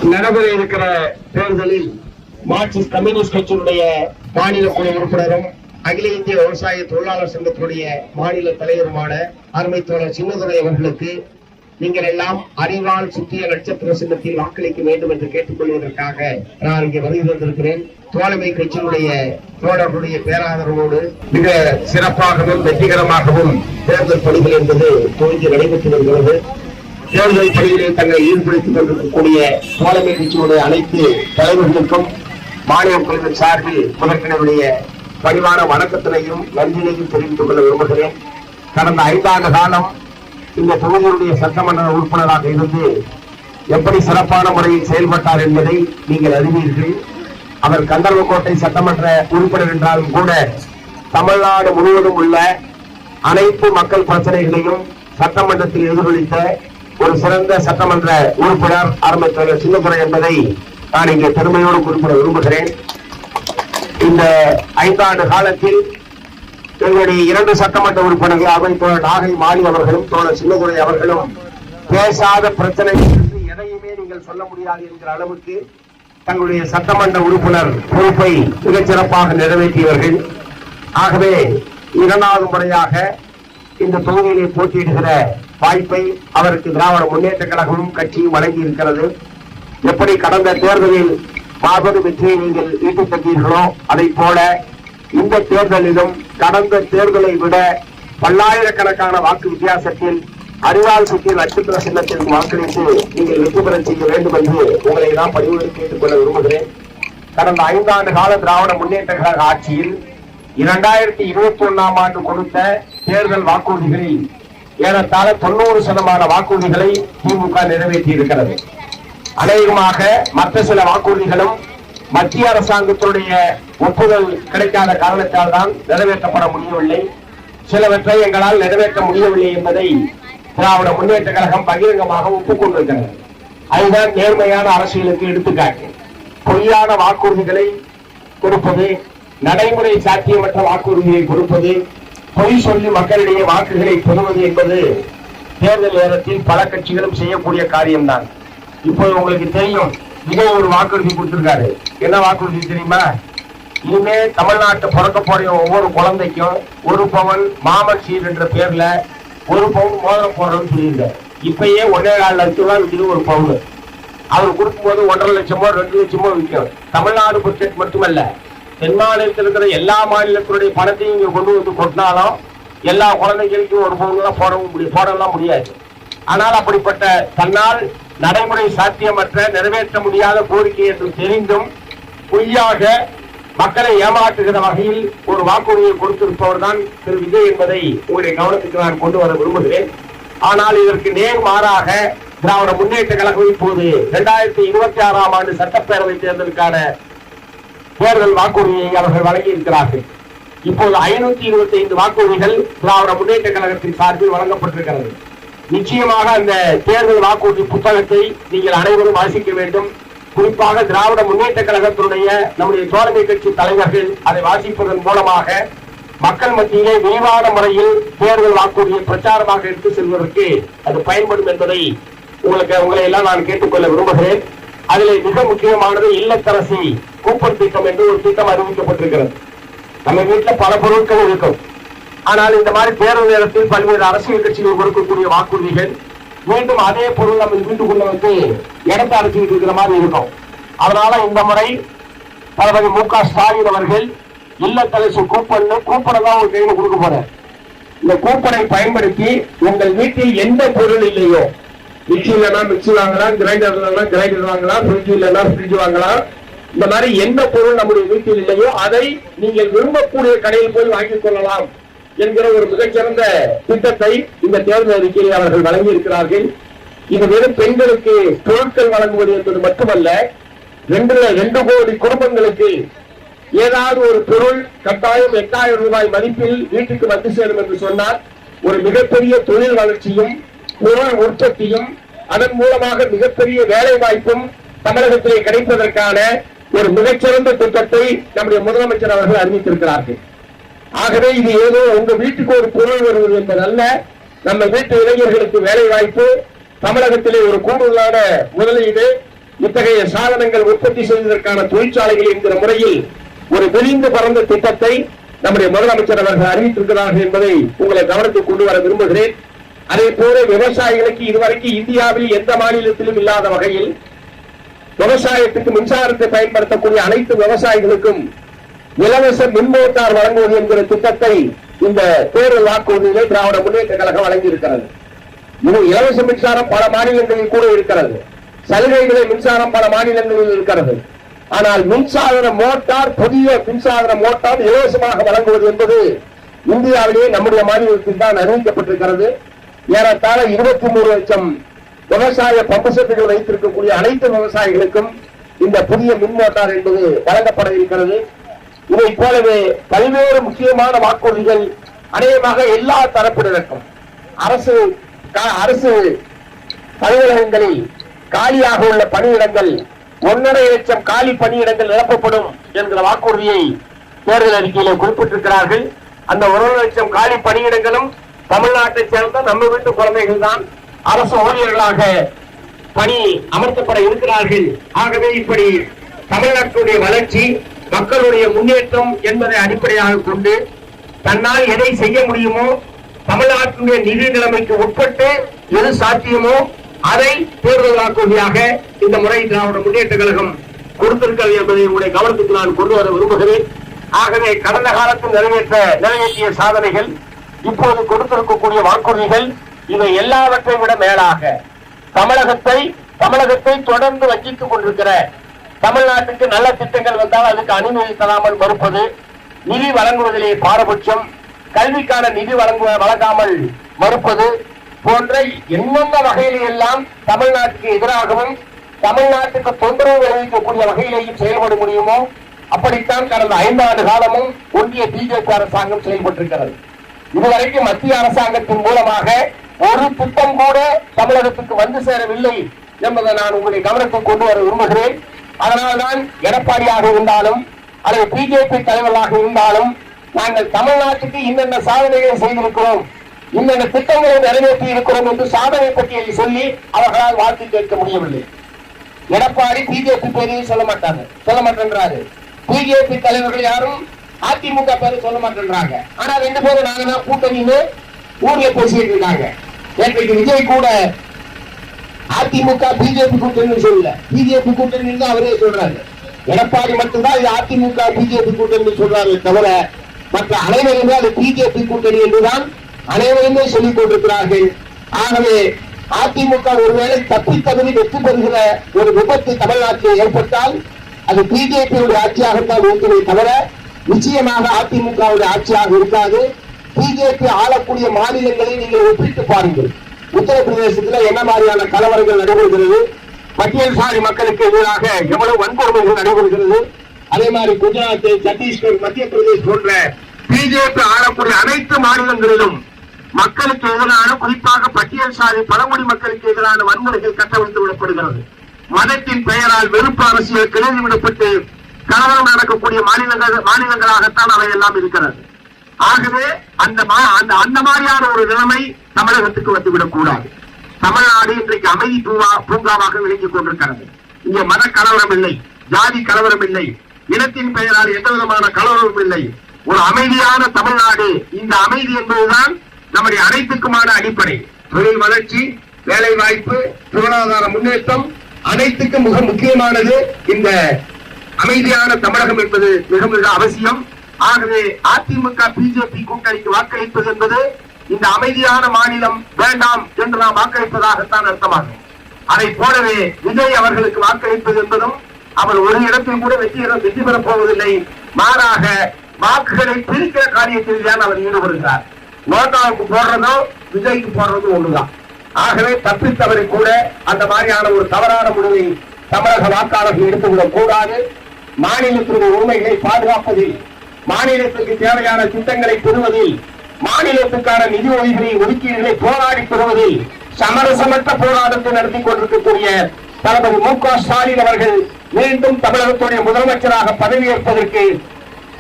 நடைபெற இருக்கிற தேர்தலில் மார்க்சிஸ்ட் கம்யூனிஸ்ட் கட்சியினுடைய மாநில குழு உறுப்பினரும் அகில இந்திய விவசாய தொழிலாளர் சங்கத்தினுடைய மாநில தலைவருமான அருமை தோழர் சின்னதுரை அவர்களுக்கு நீங்கள் எல்லாம் அறிவால் சுற்றிய நட்சத்திர சின்னத்தில் வாக்களிக்க வேண்டும் என்று கேட்டுக் கொள்வதற்காக நான் இங்கே வருகை தந்திருக்கிறேன். தோழமை கட்சியினுடைய தோழர்களுடைய பேராதரவோடு மிக சிறப்பாகவும் வெற்றிகரமாகவும் தேர்தல் பணிகள் என்பது துவங்கி நடைபெற்று வருகிறது. தேர்தல் பணிகளில் தங்களை ஈடுபடுத்திக் கொண்டிருக்கக்கூடிய தோழமை கட்சியுடைய அனைத்து தலைவர்களுக்கும் மாநில குழுவின் சார்பில் முதற்கனுடைய பணிவான வணக்கத்தினையும் நன்றியையும் தெரிவித்துக் கொள்ள விரும்புகிறேன். கடந்த 5 ஆண்டு காலம் இந்த தொகுதியுடைய சட்டமன்ற உறுப்பினராக இருந்து எப்படி சிறப்பான முறையில் செயல்பட்டார் என்பதை நீங்கள் அறிவீர்கள். அவர் கந்தர்வக்கோட்டை சட்டமன்ற உறுப்பினர் என்றாலும் கூட தமிழ்நாடு முழுவதும் உள்ள அனைத்து மக்கள் பிரச்சனைகளையும் சட்டமன்றத்தில் எதிரொலித்த ஒரு சிறந்த சட்டமன்ற உறுப்பினர் அருமை தோழர் சின்னதுரை என்பதை நான் இங்கே பெருமையோடு குறிப்பிட விரும்புகிறேன். இந்த 5 ஆண்டு காலத்தில் எங்களுடைய 2 சட்டமன்ற உறுப்பினர்கள் அவை தோழர் நாகை மாலி அவர்களும் தோழர் சின்னதுரை அவர்களும் பேசாத பிரச்சனை எதையுமே நீங்கள் சொல்ல முடியாது என்கிற அளவுக்கு தங்களுடைய சட்டமன்ற உறுப்பினர் பொறுப்பை மிகச்சிறப்பாக நிறைவேற்றியவர்கள். ஆகவே 2வது முறையாக இந்த தொகுதியிலே போட்டியிடுகிற வாய்ப்பை அவருக்கு திராவிட முன்னேற்ற கழகமும் கட்சியும் வழங்கி இருக்கிறது. எப்படி கடந்த தேர்தலில் மாபெரும் வெற்றியை நீங்கள் ஈட்டித் தந்தீர்களோ அதை போல இந்த தேர்தலிலும் கடந்த தேர்தலை விட பல்லாயிரக்கணக்கான வாக்கு வித்தியாசத்தில் அறிவால் சுற்றிய நட்சத்திர சின்னத்திற்கு வாக்களித்து நீங்கள் வெற்றி பெற செய்ய வேண்டும் என்று உங்களை நான் பணிவோடு கேட்டுக் கொள்ள விரும்புகிறேன். கடந்த 5 ஆண்டு கால திராவிட முன்னேற்ற கழக ஆட்சியில் 2021ஆம் ஆண்டு கொடுத்த தேர்தல் வாக்குறுதிகளில் ஏறத்தாழ 90% வாக்குறுதிகளை திமுக நிறைவேற்றி இருக்கிறது. அநேகமாக மற்ற சில வாக்குறுதிகளும் மத்திய அரசாங்கத்துடைய ஒப்புதல் கிடைக்காத காரணத்தால் தான் நிறைவேற்றப்பட முடியவில்லை. சிலவற்றை எங்களால் நிறைவேற்ற முடியவில்லை என்பதை திராவிட முன்னேற்ற கழகம் பகிரங்கமாக ஒப்புக்கொண்டிருக்கிறது. அதுதான் நேர்மையான அரசியலுக்கு எடுத்துக்காட்டு. பொய்யான வாக்குறுதிகளை கொடுப்பது, நடைமுறை சாத்தியமற்ற வாக்குறுதியை கொடுப்பது, பொய் சொல்லி மக்களிடையே வாக்குகளை பெறுவது என்பது தேர்தல் நேரத்தில் பல கட்சிகளும் செய்யக்கூடிய காரியம்தான். இப்போது உங்களுக்கு தெரியும், இதே ஒரு வாக்குறுதி கொடுத்திருக்காரு. என்ன வாக்குறுதி தெரியுமா? இனிமே தமிழ்நாட்டு பிறக்க போற ஒவ்வொரு குழந்தைக்கும் 1 பவுன் மாமன் சீர் என்ற பேர்ல 1 பவுன் மோதிரம் போடுறோம்னு சொல்லியிருக்காரு. இப்பயே 1.25 லட்சம் ரூபாய் விற்கிது 1 பவுன். அவர் கொடுக்கும்போது 1.5 லட்சமோ 2 லட்சமோ விற்கும். தமிழ்நாடு பட்ஜெட் மட்டுமல்ல, தென் மாநிலத்தில் இருக்கிற எல்லா மாநிலத்தினுடைய பணத்தையும் இங்க கொண்டு வந்து கொட்டினாலும் எல்லா குழந்தைகளுக்கும் 1 பவுன் போடலாம் முடியாது. ஆனால் அப்படிப்பட்ட தன்னால் நடைமுறை சாத்தியமற்ற நிறைவேற்ற முடியாத கோரிக்கை என்று தெரிந்தும் பொய்யாக மக்களை ஏமாற்றுகிற வகையில் ஒரு வாக்குறுதியை கொடுத்திருப்பவர் தான் திரு விஜய் என்பதை உங்களுடைய கவனத்துக்கு நான் கொண்டு வர விரும்புகிறேன். ஆனால் இதற்கு நேர்மாறாக திராவிட முன்னேற்ற கழகம் இப்போது 2026ஆம் ஆண்டு சட்டப்பேரவை தேர்தலுக்கான தேர்தல் வாக்குறுதியை அவர்கள் வழங்கி இருக்கிறார்கள். இப்போது 525 வாக்குறுதிகள் திராவிட முன்னேற்ற கழகத்தின் சார்பில் வழங்கப்பட்டிருக்கிறது. நிச்சயமாக அந்த தேர்தல் வாக்குறுதி புத்தகத்தை நீங்கள் அனைவரும் வாசிக்க வேண்டும். குறிப்பாக திராவிட முன்னேற்ற கழகத்தினுடைய நம்முடைய தோழமை கட்சி தலைவர்கள் அதை வாசிப்பதன் மூலமாக மக்கள் மத்தியிலே விரிவான முறையில் தேர்தல் வாக்குறுதியை பிரச்சாரமாக எடுத்து செல்வதற்கு அது பயன்படும் என்பதை உங்களை எல்லாம் நான் கேட்டுக்கொள்ள விரும்புகிறேன். அதில் மிக முக்கியமானது இல்லத்தரசி கூப்பன் திட்டம் என்று ஒரு திட்டம் அறிவிக்கப்பட்டிருக்கிறது. நம்ம வீட்டில் பல பொருட்கள் இருக்கும். ஆனால் இந்த மாதிரி தேர்தல் நேரத்தில் பல்வேறு அரசியல் கட்சிகள் கொடுக்கக்கூடிய வாக்குறுதிகள் மீண்டும் அதே பொருள் நம்ம வீட்டுக்குள்ள வந்து இடத்தை அடைச்சிட்டு இருக்கிற மாதிரி இருக்கும். அதனால இந்த முறை தளபதி மு.க. ஸ்டாலின் அவர்கள் இல்லத்தரசி கூப்பனை தான் ஒரு கையில கொடுக்க போறார். இந்த கூப்பனை பயன்படுத்தி உங்கள் வீட்டில் எந்த பொருள் இல்லையோ, மிக்சி இல்லைன்னா மிக்சி வாங்கலாம், கிரைண்டர் இல்லைன்னா கிரைண்டர் வாங்கலாம், ஃப்ரிட்ஜ் இல்லைன்னா ஃப்ரிட்ஜ் வாங்கலாம். இந்த மாதிரி எந்த பொருள் நம்முடைய வீட்டில் இல்லையோ அதை நீங்கள் விரும்பக்கூடிய கடையில் போய் வாங்கிக் கொள்ளலாம் என்கிற ஒரு மிகச்சிறந்த திட்டத்தை இந்த தேர்தல் அறிக்கையில் அவர்கள் வழங்கி இருக்கிறார்கள். இது வெறும் பெண்களுக்கு பொருட்கள் வழங்குவது என்பது மட்டுமல்ல, 2 கோடி குடும்பங்களுக்கு ஏதாவது ஒரு பொருள் கட்டாயம் 8000 ரூபாய் மதிப்பில் வீட்டுக்கு வந்து சேரும் என்று சொன்னால் ஒரு மிகப்பெரிய தொழில் வளர்ச்சியும் பொருள் உற்பத்தியும் அதன் மூலமாக மிகப்பெரிய வேலை வாய்ப்பும் தமிழகத்திலே கிடைப்பதற்கான ஒரு மிகச்சிறந்த திட்டத்தை நம்முடைய முதலமைச்சர் அவர்கள் அறிவித்திருக்கிறார்கள். ஆகவே இது ஏதோ உங்க வீட்டுக்கு ஒரு பொருள் வருவது என்பதல்ல, நம்ம வீட்டு இளைஞர்களுக்கு வேலை வாய்ப்பு, தமிழகத்திலே ஒரு கூடுதலான முதலீடு, இத்தகைய சாதனங்கள் உற்பத்தி செய்வதற்கான தொழிற்சாலைகள் என்கிற முறையில் ஒரு விரிந்து பறந்த திட்டத்தை நம்முடைய முதலமைச்சர் அவர்கள் அறிவித்திருக்கிறார்கள் என்பதை உங்களை கவனத்துக்கு கொண்டு வர விரும்புகிறேன். அதே போல விவசாயிகளுக்கு இதுவரைக்கும் இந்தியாவில் எந்த மாநிலத்திலும் இல்லாத வகையில் விவசாயத்துக்கு மின்சாரத்தை பயன்படுத்தக்கூடிய அனைத்து விவசாயிகளுக்கும் இலவச மின்மோட்டார் வழங்குவது என்கிற திட்டத்தை இந்த தேர்தல் வாக்குறுதியிலே திராவிட முன்னேற்ற கழகம் வழங்கியிருக்கிறது. இது இலவச மின்சாரம் பல மாநிலங்களில் கூட இருக்கிறது, சலுகைகளை மின்சாரம் பல மாநிலங்களில் இருக்கிறது. ஆனால் மின்சார மோட்டார், புதிய மின்சார மோட்டார் இலவசமாக வழங்குவது என்பது இந்தியாவிலேயே நம்முடைய மாநிலத்தில் தான் அறிவிக்கப்பட்டிருக்கிறது. ஏறத்தாழ 23 லட்சம் விவசாய பம்பு செட்டுகள் வைத்திருக்கக்கூடிய அனைத்து விவசாயிகளுக்கும் இந்த புதிய மின் மோட்டார் என்பது வழங்கப்பட இருக்கிறது. இதை போலவே பல்வேறு முக்கியமான வாக்குறுதிகள் அநேகமாக எல்லா தரப்பினருக்கும் அரசு அலுவலகங்களில் காலியாக உள்ள பணியிடங்கள் 1.5 லட்சம் காலி பணியிடங்கள் நிரப்பப்படும் என்கிற வாக்குறுதியை தேர்தல் அறிக்கையில குறிப்பிட்டிருக்கிறார்கள். அந்த 1.5 லட்சம் காலி பணியிடங்களும் தமிழ்நாட்டை சேர்ந்த நம்ம வீட்டு குழந்தைகள் தான் அரசு ஊழியர்களாக பணி அமர்த்தப்பட இருக்கிறார்கள். ஆகவே இப்படி தமிழ்நாட்டுடைய வளர்ச்சி, மக்களுடைய முன்னேற்றம் என்பதை அடிப்படையாக கொண்டு தன்னால் எதை செய்ய முடியுமோ, தமிழ்நாட்டுடைய நிதி நிலைமைக்கு உட்பட்டு எது சாத்தியமோ அதை தேர்தல் வாக்குறுதியாக இந்த முறை திராவிட முன்னேற்ற கழகம் கொடுத்திருக்கிறது என்பதை உங்களுடைய கவனத்துக்கு நான் கொண்டு வர விரும்புகிறேன். ஆகவே கடந்த காலத்தில் நிறைவேற்றிய சாதனைகள், இப்போது கொடுத்திருக்கக்கூடிய வாக்குறுதிகள், இவை எல்லாவற்றை விட மேலாக தமிழகத்தை தொடர்ந்து வஞ்சித்துக் கொண்டிருக்கிற, தமிழ்நாட்டுக்கு நல்ல திட்டங்கள் வந்தால் அதுக்கு அனுமதி தராமல் மறுப்பது, நிதி வழங்குவதிலே பாரபட்சம், கல்விக்கான நிதி வழங்காமல் மறுப்பது போன்ற எந்தெந்த வகையிலே எல்லாம் தமிழ்நாட்டுக்கு எதிராகவும் தமிழ்நாட்டுக்கு தொந்தரவு விளைவிக்கக்கூடிய வகையிலேயும் செயல்பட முடியுமோ அப்படித்தான் கடந்த 5 ஆண்டு காலமும் ஒன்றிய பிஜேபி அரசாங்கம் செயல்பட்டிருக்கிறது. இதுவரைக்கும் மத்திய அரசாங்கத்தின் மூலமாக ஒரு திட்டம் கூட தமிழகத்துக்கு வந்து சேரவில்லை என்பதை நான் உங்களுடைய கவனத்தை கொண்டு வர விரும்புகிறேன். அதனால்தான் எடப்பாடியாக இருந்தாலும் அல்லது பிஜேபி தலைவர்களாக இருந்தாலும் நாங்கள் தமிழ்நாட்டுக்கு இன்னென்ன சாதனைகளை செய்திருக்கிறோம், இன்னென்ன திட்டங்களை நிறைவேற்றி இருக்கிறோம் என்று சாதனை பட்டியலை சொல்லி அவர்களால் வாழ்த்து கேட்க முடியவில்லை. எடப்பாடி பிஜேபி பேரையும் சொல்ல மாட்டேன்றாரு. பிஜேபி தலைவர்கள் யாரும் அதிமுக பேரு சொல்ல மாட்டேன்றாங்க. ஆனா 2 பேரும் நாங்க தான் கூட்டணின்னு ஊர்ல பேசிட்டு இருக்காங்க. நேற்றைக்கு விஜய் கூட அதிமுக பிஜேபி கூட்டணி சொல்லல, பிஜேபி கூட்டணி தான் அவரே சொல்றாரு. எடப்பாடி மட்டும்தான் இது அதிமுக பிஜேபி கூட்டணி சொல்றாரு தவிர மற்ற அனைவருமே அது பிஜேபி கூட்டணி என்றுதான் அனைவருமே சொல்லிக் கொண்டிருக்கிறார்கள். ஆகவே அதிமுக ஒருவேளை தப்பித்தவறி வெற்றி பெறுகிற ஒரு விபத்து தமிழ்நாட்டில் ஏற்பட்டால் அது பிஜேபியுடைய ஆட்சியாகத்தான் இருக்குமே தவிர நிச்சயமாக அதிமுகவுடைய ஆட்சியாக இருக்காது. பிஜேபி ஆளக்கூடிய மாநிலங்களை நீங்கள் ஒப்பிட்டு பாருங்கள். உத்தரப்பிரதேசத்தில் என்ன மாதிரியான கலவரங்கள் நடைபெறுகிறது, பட்டியல் சாதி மக்களுக்கு எதிராக எவ்வளவு வன்கொடுமைகள் நடைபெறுகிறது. அதே மாதிரி குஜராத், சத்தீஸ்கர், மத்திய பிரதேஷ் போன்ற பிஜேபி ஆளக்கூடிய அனைத்து மாநிலங்களிலும் மக்களுக்கு எதிரான, குறிப்பாக பட்டியல் சாதி பழங்குடி மக்களுக்கு எதிரான வன்முறைகள் கட்டவிழ்த்து விடப்படுகிறது. மதத்தின் பெயரால் வெறுப்பு அரசியல் கிளறி விடப்பட்டு கலவரம் நடக்கக்கூடிய மாநிலங்களாகத்தான் அவை எல்லாம் இருக்கிறது. ஆகவே அந்த மாதிரியான ஒரு நிலைமை தமிழகத்துக்கு வந்துவிடக் கூடாது. தமிழ்நாடு இன்றைக்கு அமைதி பூங்காவாக விளங்கிக் கொண்டிருக்கிறது. இங்கே மத கலவரம் இல்லை, ஜாதி கலவரம் இல்லை, இனத்தின் பெயரால் எந்த விதமான கலவரமும் இல்லை. ஒரு அமைதியான தமிழ்நாடு. இந்த அமைதி என்பதுதான் நம்முடைய அனைத்துக்குமான அடிப்படை. தொழில் வளர்ச்சி, வேலை வாய்ப்பு, பொருளாதார முன்னேற்றம் அனைத்துக்கும் மிக முக்கியமானது இந்த அமைதியான தமிழகம் என்பது மிக மிக அவசியம். ஆகவே அதிமுக பிஜேபி கூட்டணிக்கு வாக்களிப்பது என்பது இந்த அமைதியான மாநிலம் வேண்டாம் என்று நாம் வாக்களிப்பதாகத்தான் அர்த்தமாகும். அதை போலவே விஜய் அவர்களுக்கு வாக்களிப்பது என்பதும் அவர் ஒரு இடத்தில் கூட வெற்றி பெறப் போவதில்லை, மாறாக வாக்குகளை பிரிக்கிற காரியத்தில் தான் அவர் ஈடுபடுகிறார். நோட்டாவுக்கு போடுறதோ விஜய்க்கு போடுறதோ ஒண்ணுதான். ஆகவே தப்பித்தவரை கூட அந்த மாதிரியான ஒரு தவறான முடிவை தமிழக வாக்காளர்கள் எடுத்துவிடக் கூடாது. மாநிலத்தினுடைய உரிமைகளை பாதுகாப்பதில், மாநிலத்திற்கு தேவையான திட்டங்களை பெறுவதில், மாநிலத்துக்கான நிதி ஒதுக்கீடுகளை போராடி பெறுவதில் சமரசமற்ற போராட்டத்தை நடத்தி கொண்டிருக்கக்கூடிய தளபதி மு.க. ஸ்டாலின் அவர்கள் மீண்டும் தமிழகத்துடைய முதலமைச்சராக பதவியேற்பதற்கு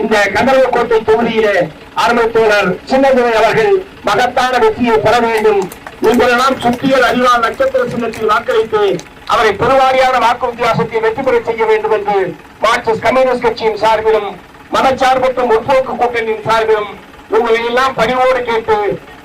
இந்த கந்தர்வக்கோட்டை தொகுதியிலே ஆரம்பத்தோழர் சின்னதுரை அவர்கள் மகத்தான வெற்றியை பெற வேண்டும். உங்களெல்லாம் சுற்றியல் அறிவால் நட்சத்திர சின்னத்தில் வாக்களித்து அவரை பெருவாரியான வாக்கு வித்தியாசத்தை வெற்றி பெற செய்ய வேண்டும் என்று மார்க்சிஸ்ட் கம்யூனிஸ்ட் கட்சியின் சார்பிலும் மதச்சார்பற்ற முற்போக்கு கூட்டணியின் சார்பிலும் உங்களை எல்லாம் பணிவோடு கேட்டு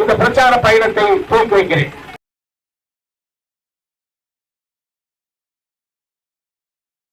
இந்த பிரச்சார பயணத்தை துவக்கி வைக்கிறேன்.